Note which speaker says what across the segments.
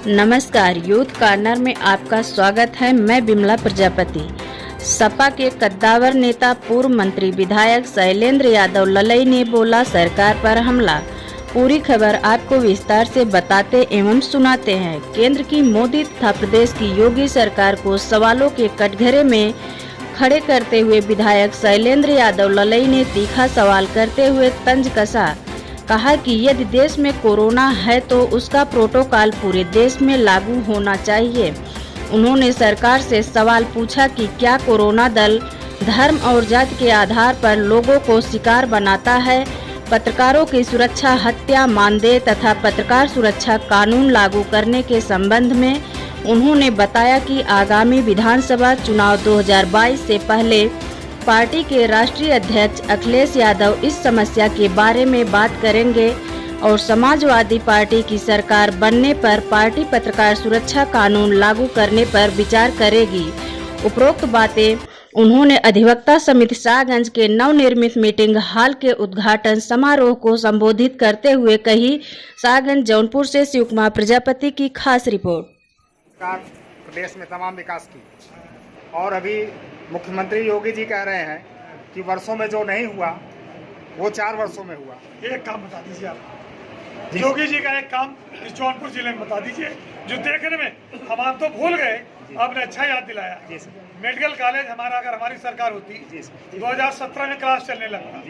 Speaker 1: नमस्कार, youth corner में आपका स्वागत है। मैं बिमला प्रजापति। सपा के कद्दावर नेता पूर्व मंत्री विधायक शैलेंद्र यादव ललई ने बोला सरकार पर हमला। पूरी खबर आपको विस्तार से बताते एवं सुनाते हैं। केंद्र की मोदी तथा प्रदेश की योगी सरकार को सवालों के कटघरे में खड़े करते हुए विधायक शैलेंद्र यादव ललई ने तीखा सवाल करते हुए तंज कसा। कहा कि यदि देश में कोरोना है तो उसका प्रोटोकॉल पूरे देश में लागू होना चाहिए। उन्होंने सरकार से सवाल पूछा कि क्या कोरोना दल धर्म और जाति के आधार पर लोगों को शिकार बनाता है। पत्रकारों की सुरक्षा, हत्या, मानदेय तथा पत्रकार सुरक्षा कानून लागू करने के संबंध में उन्होंने बताया कि आगामी विधानसभा चुनाव 2022 से पहले पार्टी के राष्ट्रीय अध्यक्ष अखिलेश यादव इस समस्या के बारे में बात करेंगे और समाजवादी पार्टी की सरकार बनने पर पार्टी पत्रकार सुरक्षा कानून लागू करने पर विचार करेगी। उपरोक्त बातें उन्होंने अधिवक्ता समिति शाहगंज के नवनिर्मित मीटिंग हॉल के उद्घाटन समारोह को संबोधित करते हुए कही। शाहगंज जौनपुर से शिव कुमार प्रजापति की खास रिपोर्ट।
Speaker 2: प्रदेश में तमाम विकास की और अभी मुख्यमंत्री योगी जी कह रहे हैं कि वर्षों में जो नहीं हुआ वो 4 वर्षों में हुआ।
Speaker 3: एक काम बता दीजिए आप, योगी जी का एक काम इस जौनपुर जिले में बता दीजिए जो देखने में हम तो भूल गए, आपने अच्छा याद दिलाया। मेडिकल कॉलेज हमारा अगर हमारी सरकार होती 2017 में क्लास चलने लगता।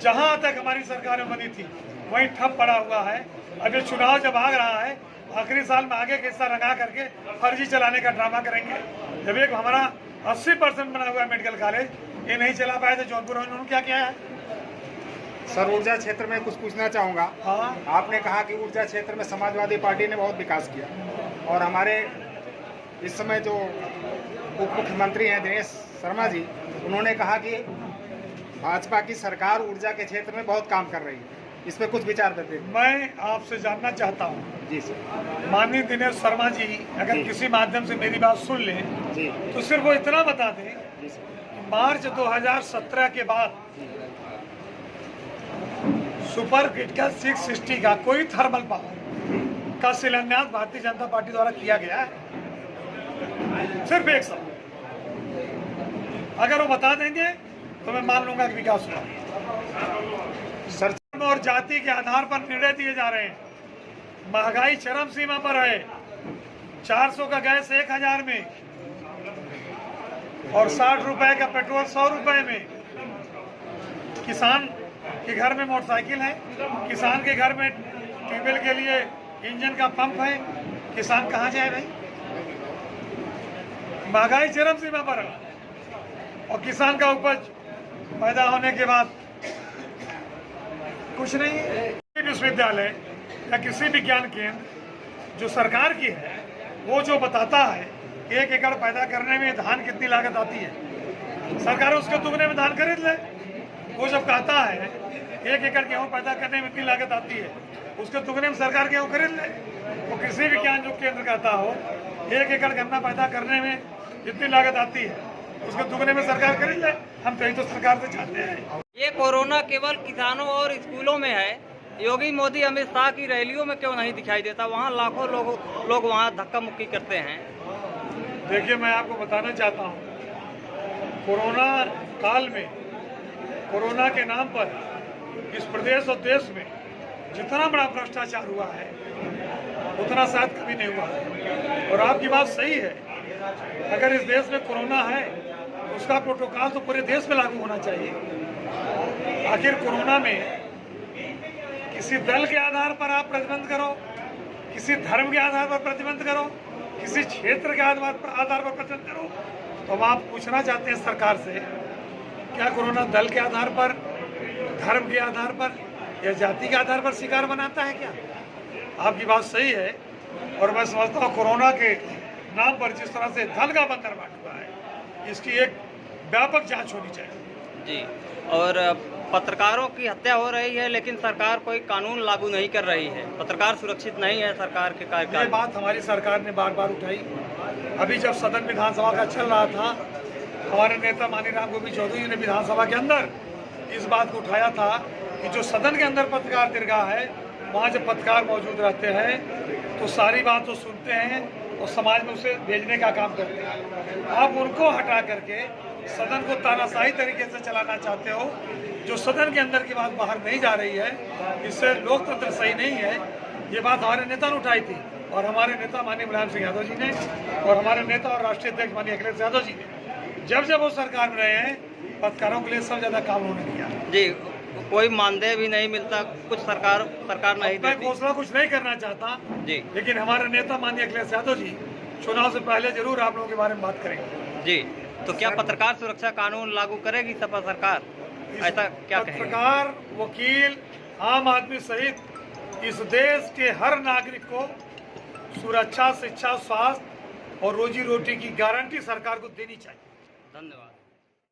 Speaker 3: जहां तक हमारी सरकार में बनी थी वहीं ठप पड़ा हुआ है। अभी चुनाव जब आ रहा है, आखिरी साल में आगे के हिस्सा रंगा करके फर्जी चलाने का ड्रामा करेंगे। जब एक हमारा 80% बना हुआ है मेडिकल कॉलेज, ये नहीं चला पाए तो जौनपुर में उन्होंने क्या किया है?
Speaker 2: सर, ऊर्जा क्षेत्र में कुछ पूछना चाहूँगा।
Speaker 3: हाँ,
Speaker 2: आपने कहा कि ऊर्जा क्षेत्र में समाजवादी पार्टी ने बहुत विकास किया और हमारे इस समय जो उप मुख्यमंत्री हैं दिनेश शर्मा जी, उन्होंने कहा कि भाजपा की सरकार ऊर्जा के क्षेत्र में बहुत काम कर रही है। इस पर कुछ विचार देते।
Speaker 3: मैं आपसे जानना चाहता हूँ
Speaker 2: जी सर।
Speaker 3: माननीय दिनेश शर्मा जी अगर किसी माध्यम से मेरी बात सुन लें
Speaker 2: जी
Speaker 3: तो सिर्फ वो इतना बता दें कि मार्च 2017 के बाद सुपर क्रिटिकल 660 का कोई थर्मल पावर का शिलान्यास भारतीय जनता पार्टी द्वारा किया गया है। सिर्फ एक शब्द अगर वो बता देंगे तो मैं मान लूंगा कि विकास हुआ।
Speaker 2: सर,
Speaker 3: और जाति के आधार पर निर्णय दिए जा रहे हैं। महंगाई चरम सीमा पर है। 400 का गैस 1000 में और 60 रुपए का पेट्रोल 100 रुपए में। किसान के घर में मोटरसाइकिल है, किसान के घर में ट्यूबवेल के लिए इंजन का पंप है। किसान कहाँ जाए भाई? महंगाई चरम सीमा पर है और किसान का उपज पैदा होने के बाद कुछ नहीं है। विश्वविद्यालय या किसी विज्ञान केंद्र जो सरकार की है वो जो बताता है 1 एकड़ पैदा करने में धान कितनी लागत आती है, सरकार उसके दुगने में धान खरीद ले। वो जब कहता है 1 एकड़ गेहूँ पैदा करने में इतनी लागत आती है, उसके दुगने में सरकार गेहूँ खरीद ले। वो किसी विज्ञान जो केंद्र कहता हो 1 एकड़ गन्ना पैदा करने में जितनी लागत आती है उसके दुगने में सरकार खरीद ले। हम कहीं तो सरकार से चाहते हैं।
Speaker 4: ये कोरोना केवल किसानों और स्कूलों में है। योगी मोदी अमित शाह की रैलियों में क्यों नहीं दिखाई देता? वहाँ लाखों लोग वहाँ धक्का मुक्की करते हैं।
Speaker 3: देखिए, मैं आपको बताना चाहता हूँ, कोरोना काल में कोरोना के नाम पर इस प्रदेश और देश में जितना बड़ा भ्रष्टाचार हुआ है उतना शायद कभी नहीं हुआ। और आपकी बात सही है, अगर इस देश में कोरोना है उसका प्रोटोकॉल तो पूरे देश में लागू होना चाहिए। आखिर कोरोना में किसी दल के आधार पर आप प्रतिबंध करो, किसी धर्म के आधार पर प्रतिबंध करो, किसी क्षेत्र के आधार पर प्रतिबंध करो, तो हम आप पूछना चाहते हैं सरकार से, क्या कोरोना दल के आधार पर, धर्म के आधार पर या जाति के आधार पर शिकार बनाता है क्या? आपकी बात सही है और मैं समझता हूँ कोरोना के नाम पर जिस तरह से धन का बंदर बांट हुआ है, इसकी एक व्यापक जांच होनी चाहिए।
Speaker 4: जी, और पत्रकारों की हत्या हो रही है लेकिन सरकार कोई कानून लागू नहीं कर रही है। पत्रकार सुरक्षित नहीं है सरकार के कार्यकाल।
Speaker 3: ये बात हमारी सरकार ने बार बार उठाई। अभी जब सदन विधानसभा का चल रहा था, हमारे नेता माननीय राम गोविंद चौधरी जी ने विधानसभा के अंदर इस बात को उठाया था कि जो सदन के अंदर पत्रकार दीर्घा है, वहाँ जब पत्रकार मौजूद रहते हैं तो सारी बात तो सुनते हैं और समाज में उसे भेजने का काम करते हैं। आप उनको हटा करके सदन को तानाशाही तरीके से चलाना चाहते हो, जो सदन के अंदर की बात बाहर नहीं जा रही है, इससे लोकतंत्र सही नहीं है। ये बात हमारे नेता ने उठाई थी और हमारे नेता माननीय मुलायम सिंह यादव जी ने और हमारे नेता और राष्ट्रीय अध्यक्ष माननीय अखिलेश यादव जी ने जब वो सरकार में रहे हैं, पत्रकारों के लिए सब ज्यादा काम उन्होंने किया
Speaker 4: जी। कोई मानदेय भी नहीं मिलता, कुछ सरकार नहीं
Speaker 3: मैं
Speaker 4: देती।
Speaker 3: घोषणा कुछ नहीं करना चाहता
Speaker 4: जी
Speaker 3: लेकिन हमारे नेता माननीय अखिलेश यादव जी चुनाव से पहले जरूर आप लोगों के बारे में बात करेंगे।
Speaker 4: जी, तो क्या पत्रकार सुरक्षा कानून लागू करेगी सपा सरकार? ऐसा क्या कहेंगे?
Speaker 3: पत्रकार, वकील, आम आदमी सहित इस देश के हर नागरिक को सुरक्षा, शिक्षा, स्वास्थ्य और रोजी रोटी की गारंटी सरकार को देनी चाहिए।
Speaker 4: धन्यवाद।